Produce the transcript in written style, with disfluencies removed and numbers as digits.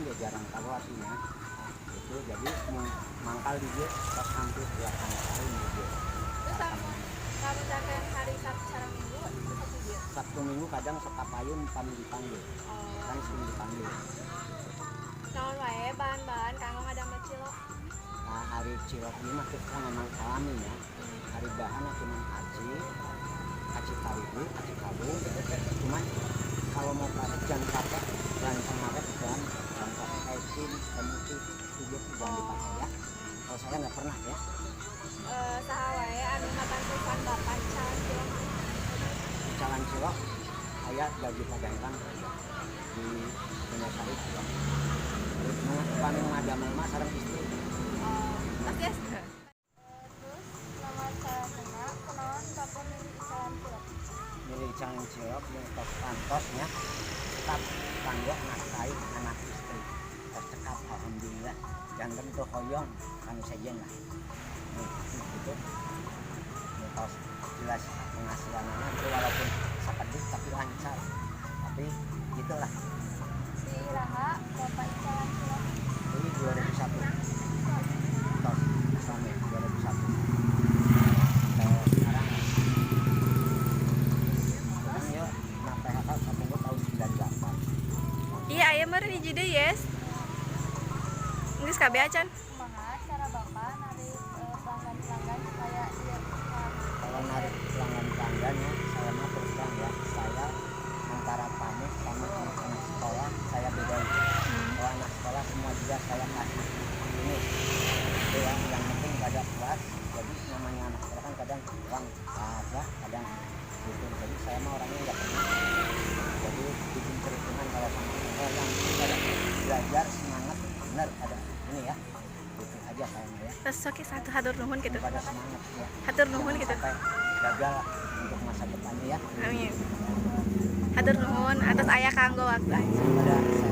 dia jarang keluar sih ya. Itu jadi mangkal di dia pas hampir 8 tahun di dia. Terus kamu jaga hari Sabtu sareng Minggu itu satu dia. Sabtu Minggu kadang sekapayun kami dipanggil. Kan sering dipanggil. Naon wae bahan-bahan kanggo ngadamel cilok. Nah, hari cilok ini mah kita memang alami ya. Hari bahannya cuma aci terigu, aci kaldu. Cuman kalau mau pakai jangan pakai bahan pengawet dan jangan pakai ecin, kemudian itu jangan dipakai ya. Kalau saya nggak pernah ya. Saha wae anu ngabantuan Bapak calon cilok. Calon cilok ayah gaji padangkan di Bunasari. Kami ngadamel mah sareng istri. Pasti ya. Terus nama saya kenal kenalan Bapak milih calon cilok. Milih calon cilok yang tos pantosnya tetap kanggo nafkahi anak istri. Tos cekap alhamdulillah. Jangan tentu hoyong kanu sejen lah. Gitu. Tos jelas penghasilan anak itu walaupun sakeduk tapi lancar. Tapi gitulah. Si Raha Bapak calon cilok. Ini 2001. Tos Islami 2001. Sekarang ya nak PHK sampai tahun 98. Iya, aya meureun hiji deui, yes. Geus kabeh acan. Kumaha cara Bapak narik pelanggan-pelanggan supaya dia Kalau narik pelanggan-pelanggannya saya mah terus terang ya, saya antara pamit sama anak sekolah saya bedain. Kalau anak sekolah semua juga saya kasih ini itu yang penting pada puas. Jadi namanya anak sekolah kan kadang uang ada kadang gitu, jadi saya mah orangnya nggak pernah jadi bikin perhitungan kalau sama orang yang belajar semangat benar ada ini ya gitu aja saya mah ya. Terus oke satu hatur nuhun gitu. Pada semangat ya. Hatur nuhun gitu. Sampai gagal untuk masa depannya ya. Amin. Hatur nuhun atas aya kanggo waktu. Pada saya